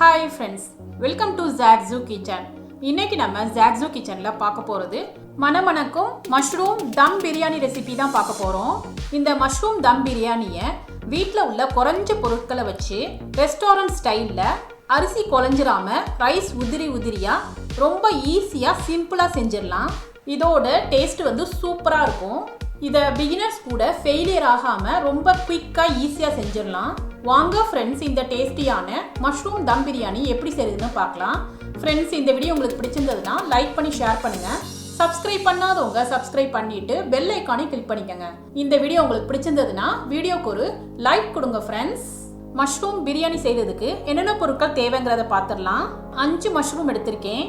Hi friends, welcome to Zaag kitchen. இன்னைக்கு நம்ம Zaag kitchenல பார்க்க போறது மணமணக்கும் mushroom dum biryani ரெசிபி தான் பார்க்க போறோம். இந்த mushroom dum biryaniயை வீட்ல உள்ள குறைஞ்ச பொருட்களை வச்சு ரெஸ்டாரன்ட் ஸ்டைல்ல அரிசி குழஞ்சிராம ரைஸ் உதிரியா ரொம்ப ஈஸியா சிம்பிளா செஞ்சிரலாம். இதோட டேஸ்ட் வந்து சூப்பரா இருக்கும். இத பிகினர்ஸ் கூட ஃபெயிலியர் ஆகாம ரொம்ப குயிக்கா ஈஸியா செஞ்சிரலாம். வாங்க ஃப்ரெண்ட்ஸ், இந்த டேஸ்டியான மஷ்ரூம் தம் பிரியாணி எப்படி செய்யுதுன்னு பார்க்கலாம். ஃப்ரெண்ட்ஸ், இந்த வீடியோ உங்களுக்கு பிடிச்சிருந்ததுன்னா லைக் பண்ணி ஷேர் பண்ணுங்க. சப்ஸ்கிரைப் பண்ணாதவங்க சப்ஸ்கிரைப் பண்ணிட்டு பெல் ஐகானை கிளிக் பண்ணிக்கங்க. இந்த வீடியோ உங்களுக்கு பிடிச்சிருந்ததுன்னா வீடியோக்கு ஒரு லைக் கொடுங்க ஃப்ரெண்ட்ஸ். மஷ்ரூம் பிரியாணி செய்யறதுக்கு என்னென்ன பொருட்கள் தேவைங்கிறத பார்த்துடலாம். 5 மஷ்ரூம் எடுத்திருக்கேன்.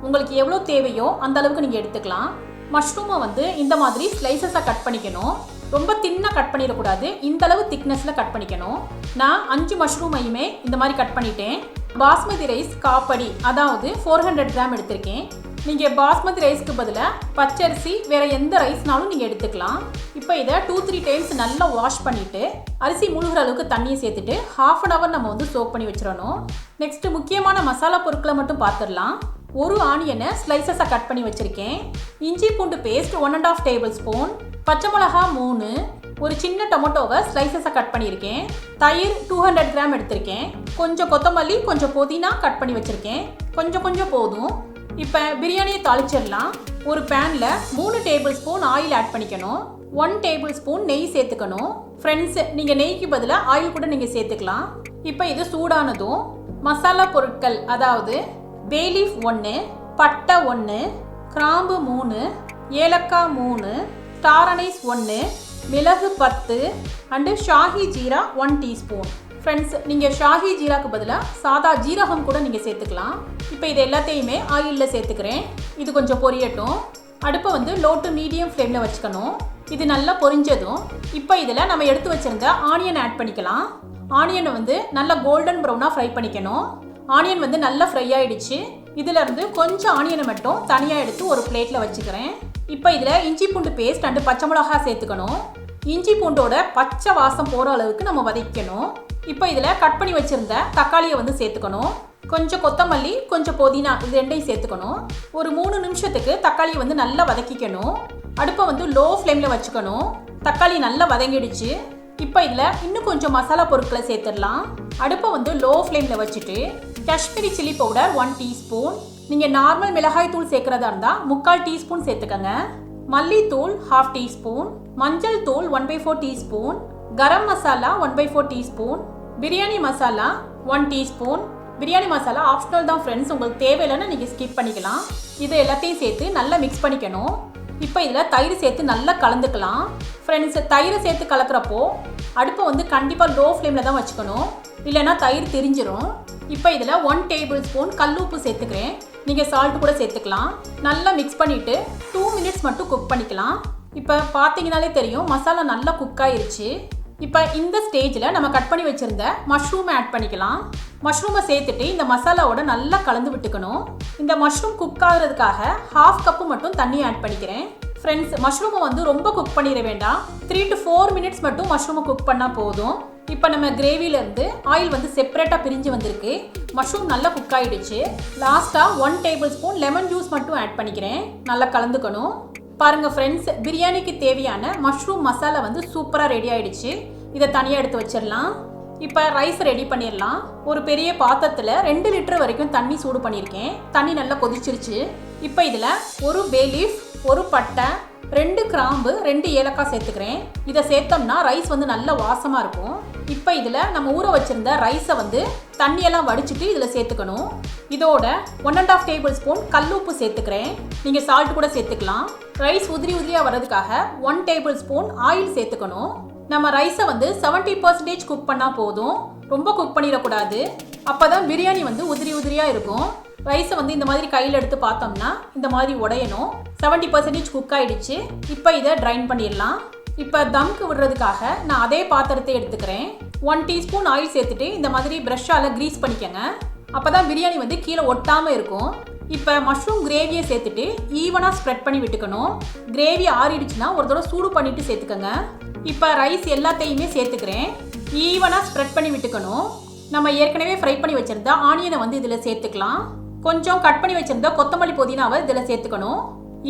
உங்களுக்கு எவ்வளோ தேவையோ அந்த அளவுக்கு நீங்கள் எடுத்துக்கலாம். மஷ்ரூமை வந்து இந்த மாதிரி ஸ்லைசஸாக கட் பண்ணிக்கணும். ரொம்ப தின்னாக கட் பண்ணிடக்கூடாது. இந்த அளவு திக்னஸில் கட் பண்ணிக்கணும். நான் 5 மஷ்ரூமையுமே இந்த மாதிரி கட் பண்ணிட்டேன். பாஸ்மதி ரைஸ் காப்படி, அதாவது 400 கிராம் எடுத்திருக்கேன். நீங்கள் பாஸ்மதி ரைஸ்க்கு பதிலாக பச்சரிசி வேறு எந்த ரைஸ்னாலும் நீங்கள் எடுத்துக்கலாம். இப்போ இதை 2-3 டைம்ஸ் நல்லா வாஷ் பண்ணிவிட்டு அரிசி முழுகிற அளவுக்கு தண்ணியை சேர்த்துட்டு ½ அன் ஹவர் நம்ம வந்து சோக் பண்ணி வச்சிடணும். நெக்ஸ்ட்டு முக்கியமான மசாலா பொருட்களை மட்டும் பார்த்துடலாம். ஒரு ஆனியனை ஸ்லைசஸாக கட் பண்ணி வச்சுருக்கேன். இஞ்சி பூண்டு பேஸ்ட் 1½ டேபிள் ஸ்பூன், பச்சை மிளகா 3, ஒரு சின்ன டொமேட்டோவை ஸ்லைசஸாக கட் பண்ணியிருக்கேன். தயிர் 200 கிராம் எடுத்திருக்கேன். கொஞ்சம் கொத்தமல்லி, கொஞ்சம் புதினா கட் பண்ணி வச்சுருக்கேன். கொஞ்சம் போதும். இப்போ பிரியாணியை தாளிச்சிடலாம். ஒரு பேனில் 3 டேபிள் ஸ்பூன் ஆயில் ஆட் பண்ணிக்கணும். 1 டேபிள் ஸ்பூன் நெய் சேர்த்துக்கணும். ஃப்ரெண்ட்ஸ், நீங்கள் நெய்க்கு பதிலாக ஆயில் கூட நீங்கள் சேர்த்துக்கலாம். இப்போ இது சூடானதும் மசாலா பொருட்கள், அதாவது பேலீஃப் 1, பட்டை 1, கிராம்பு 3, ஏலக்காய் 3, ஸ்டார் அனைஸ் 1, மிளகு 10 and Shahi jeera 1 teaspoon. Friends, நீங்கள் ஷாஹி ஜீராக்கு பதிலாக சாதா ஜீரகம் கூட நீங்கள் சேர்த்துக்கலாம். இப்போ இது எல்லாத்தையுமே ஆயிலில் சேர்த்துக்கிறேன். இது கொஞ்சம் பொரியட்டும். அடுப்பை வந்து லோ டு மீடியம் ஃப்ளேமில் வச்சுக்கணும். இது நல்லா பொரிஞ்சதும் இப்போ இதில் நம்ம எடுத்து வச்சுருந்த ஆனியன் ஆட் பண்ணிக்கலாம். ஆனியனை வந்து நல்லா கோல்டன் ப்ரௌனாக ஃப்ரை பண்ணிக்கணும். ஆனியன் வந்து நல்லா ஃப்ரை ஆகிடுச்சு. இதிலேருந்து கொஞ்சம் ஆனியனை மட்டும் தனியாக எடுத்து ஒரு பிளேட்டில் வச்சுக்கிறேன். இப்போ இதில் இஞ்சி பூண்டு பேஸ்ட் அண்டு பச்சை மிளகா சேர்த்துக்கணும். இஞ்சி பூண்டோட பச்சை வாசம் போகிற அளவுக்கு நம்ம வதக்கணும். இப்போ இதில் கட் பண்ணி வச்சுருந்த தக்காளியை வந்து சேர்த்துக்கணும். கொஞ்சம் கொத்தமல்லி, கொஞ்சம் புதினா, இது ரெண்டையும் சேர்த்துக்கணும். ஒரு 3 நிமிஷத்துக்கு தக்காளியை வந்து நல்லா வதக்கிக்கணும். அடுப்பை வந்து லோ ஃப்ளேமில் வச்சுக்கணும். தக்காளி நல்லா வதங்கிடுச்சு. இப்போ இதில் இன்னும் கொஞ்சம் மசாலா பொருட்களை சேர்த்துடலாம். அடுப்பை வந்து லோ ஃப்ளேமில் வச்சுட்டு காஷ்மீரி சில்லி பவுடர் 1 டீஸ்பூன், நீங்கள் நார்மல் மிளகாய் தூள் சேர்க்குறதா இருந்தால் 3/4 டீஸ்பூன் சேர்த்துக்கங்க. மல்லித்தூள் ½ டீஸ்பூன், மஞ்சள் தூள் 1/4 teaspoon, garam masala 1/4 teaspoon, biryani masala 1 teaspoon. Biryani masala optional தான் ஃப்ரெண்ட்ஸ், உங்களுக்கு தேவையில்லைன்னா நீங்கள் ஸ்கிப் பண்ணிக்கலாம். இது எல்லாத்தையும் சேர்த்து நல்லா மிக்ஸ் பண்ணிக்கணும். இப்போ இதில் தயிர் சேர்த்து நல்லா கலந்துக்கலாம். ஃப்ரெண்ட்ஸ், தயிரை சேர்த்து கலக்கிறப்போ அடுப்பை வந்து கண்டிப்பாக லோ ஃப்ளேமில் தான் வச்சுக்கணும், இல்லைன்னா தயிர் திரிஞ்சிரும். இப்போ இதில் 1 டேபிள் ஸ்பூன் கல் உப்பு சேர்த்துக்கிறேன். நீங்கள் சால்ட் கூட சேர்த்துக்கலாம். நல்லா மிக்ஸ் பண்ணிவிட்டு 2 மினிட்ஸ் மட்டும் குக் பண்ணிக்கலாம். இப்போ பார்த்தீங்கனாலே தெரியும் மசாலா நல்லா குக் ஆயிருச்சு. இப்போ இந்த ஸ்டேஜில் நம்ம கட் பண்ணி வச்சுருந்த மஷ்ரூமை ஆட் பண்ணிக்கலாம். மஷ்ரூமை சேர்த்துட்டு இந்த மசாலாவோட நல்லா கலந்து விட்டுக்கணும். இந்த மஷ்ரூம் குக் ஆகிறதுக்காக ½ கப்பு மட்டும் தண்ணி ஆட் பண்ணிக்கிறேன். ஃப்ரெண்ட்ஸ், மஷ்ரூமை வந்து ரொம்ப குக் பண்ணிட வேண்டாம். 3 to 4 மினிட்ஸ் மட்டும் மஷ்ரூமை குக் பண்ணால் போதும். இப்போ நம்ம கிரேவிலேருந்து ஆயில் வந்து செப்பரேட்டாக பிரிஞ்சு வந்திருக்கு. மஷ்ரூம் நல்லா குக் ஆகிடுச்சு. லாஸ்ட்டாக 1 டேபிள் ஸ்பூன் லெமன் ஜூஸ் மட்டும் ஆட் பண்ணிக்கிறேன். நல்லா கலந்துக்கணும். பாருங்கள் ஃப்ரெண்ட்ஸ், பிரியாணிக்கு தேவையான மஷ்ரூம் மசாலா வந்து சூப்பராக ரெடி ஆகிடுச்சு. இதை தனியாக எடுத்து வச்சிடலாம். இப்போ ரைஸ் ரெடி பண்ணிடலாம். ஒரு பெரிய பாத்திரத்தில் 2 லிட்டர் வரைக்கும் தண்ணி சூடு பண்ணியிருக்கேன். தண்ணி நல்லா கொதிச்சிருச்சு. இப்போ இதில் ஒரு பேலீஃப், ஒரு பட்டை, 2 கிராம்பு, 2 ஏலக்காய் சேர்த்துக்கிறேன். இதை சேர்த்தோம்னா ரைஸ் வந்து நல்ல வாசமாக இருக்கும். இப்போ இதில் நம்ம ஊற வச்சுருந்த ரைஸை வந்து தண்ணியெல்லாம் வடிச்சிட்டு இதில் சேர்த்துக்கணும். இதோட 1½ டேபிள் ஸ்பூன் கல் உப்பு சேர்த்துக்கிறேன். நீங்கள் சால்ட் கூட சேர்த்துக்கலாம். ரைஸ் உதிரியாக வர்றதுக்காக 1 டேபிள் ஸ்பூன் ஆயில் சேர்த்துக்கணும். நம்ம ரைஸை வந்து 70% குக் பண்ணால் போதும், ரொம்ப குக் பண்ணிடக்கூடாது. அப்போ தான் பிரியாணி வந்து உதிரியாக இருக்கும். ரைஸை வந்து இந்த மாதிரி கையில் எடுத்து பார்த்தோம்னா இந்த மாதிரி உடையணும். 70% குக் ஆகிடுச்சு. இப்போ இதை ட்ரைன் பண்ணிடலாம். இப்போ தம்க்கு விடுறதுக்காக நான் அதே பாத்திரத்தை எடுத்துக்கிறேன். 1 டீஸ்பூன் ஆயில் சேர்த்துட்டு இந்த மாதிரி ப்ரஷ்ஷால் க்ரீஸ் பண்ணிக்கோங்க. அப்போ தான் பிரியாணி வந்து கீழே ஒட்டாமல் இருக்கும். இப்போ மஷ்ரூம் கிரேவியை சேர்த்துட்டு ஈவனாக ஸ்ப்ரெட் பண்ணி விட்டுக்கணும். கிரேவி ஆறிடுச்சுன்னா ஒரு தடவை சூடு பண்ணிவிட்டு சேர்த்துக்கோங்க. இப்போ ரைஸ் எல்லாத்தையுமே சேர்த்துக்கிறேன். ஈவனாக ஸ்ப்ரெட் பண்ணி விட்டுக்கணும். நம்ம ஏற்கனவே ஃப்ரை பண்ணி வச்சிருந்தா ஆனியனை வந்து இதில் சேர்த்துக்கலாம். கொஞ்சம் கட் பண்ணி வச்சிருந்தா கொத்தமல்லி புதினாவை இதில் சேர்த்துக்கணும்.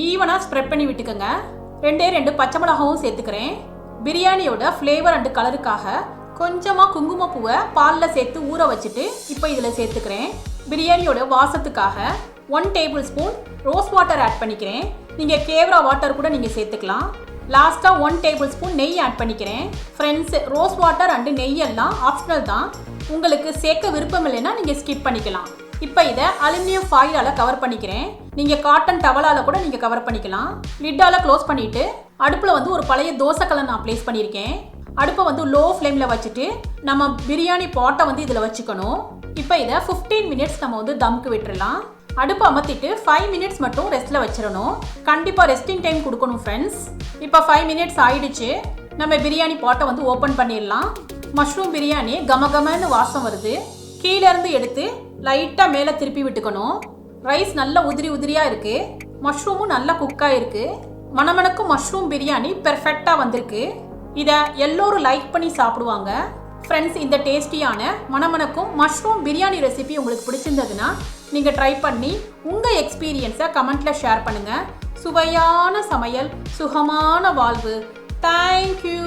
ஈவனாக ஸ்ப்ரெட் பண்ணி விட்டுக்கோங்க. 2 பச்சை மிளகாவும் சேர்த்துக்கிறேன். பிரியாணியோட ஃப்ளேவர் அண்ட் கலருக்காக கொஞ்சமாக குங்குமப்பூவை பாலில் சேர்த்து ஊற வச்சுட்டு இப்போ இதில் சேர்த்துக்கிறேன். பிரியாணியோட வாசத்துக்காக 1 tablespoon rose water add பண்ணிக்கிறேன். நீங்கள் கேவரா வாட்டர் கூட நீங்கள் சேர்த்துக்கலாம். லாஸ்ட்டாக 1 டேபிள் ஸ்பூன் நெய் ஆட் பண்ணிக்கிறேன். ஃப்ரெண்ட்ஸ், ரோஸ் வாட்டர் அண்டு நெய் எல்லாம் ஆப்ஷனல் தான். உங்களுக்கு சேர்க்க விருப்பம் இல்லைன்னா நீங்கள் ஸ்கிப் பண்ணிக்கலாம். இப்போ இதை அலுமினியம் ஃபாயிலால் கவர் பண்ணிக்கிறேன். நீங்கள் காட்டன் டவலால் கூட நீங்கள் கவர் பண்ணிக்கலாம். லிட்டால் க்ளோஸ் பண்ணிவிட்டு அடுப்பில் வந்து ஒரு பழைய தோசைக்கல்லை நான் ப்ளேஸ் பண்ணியிருக்கேன். அடுப்பை வந்து லோ ஃப்ளேமில் வச்சுட்டு நம்ம பிரியாணி பாட்டை வந்து இதில் வச்சுக்கணும். இப்போ இதை 15 மினிட்ஸ் நம்ம வந்து தம்க்கு விட்டுடலாம். அடுப்பை அமர்த்திட்டு 5 மினிட்ஸ் மட்டும் ரெஸ்ட்டில் வச்சிடணும். கண்டிப்பாக ரெஸ்டிங் டைம் கொடுக்கணும் ஃப்ரெண்ட்ஸ். இப்போ 5 மினிட்ஸ் ஆயிடுச்சு. நம்ம பிரியாணி பாட்டை வந்து ஓப்பன் பண்ணிடலாம். மஷ்ரூம் பிரியாணி கமகமன்னு வாசம் வருது. கீழேருந்து எடுத்து லைட்டாக மேலே திருப்பி விட்டுக்கணும். ரைஸ் நல்லா உதிரியாக இருக்குது. மஷ்ரூமும் நல்லா குக்காக இருக்குது. மணமணக்கும் மஷ்ரூம் பிரியாணி பெர்ஃபெக்டாக வந்திருக்கு. இதை எல்லோரும் லைக் பண்ணி சாப்பிடுவாங்க. ஃப்ரெண்ட்ஸ், இந்த டேஸ்டியான மணமணக்கும் மஷ்ரூம் பிரியாணி ரெசிபி உங்களுக்கு பிடிச்சிருந்ததுன்னா நீங்கள் ட்ரை பண்ணி உங்கள் எக்ஸ்பீரியன்ஸை கமெண்ட்டில் ஷேர் பண்ணுங்கள். சுவையான சமையல், சுகமான வாழ்வு. தேங்க்யூ.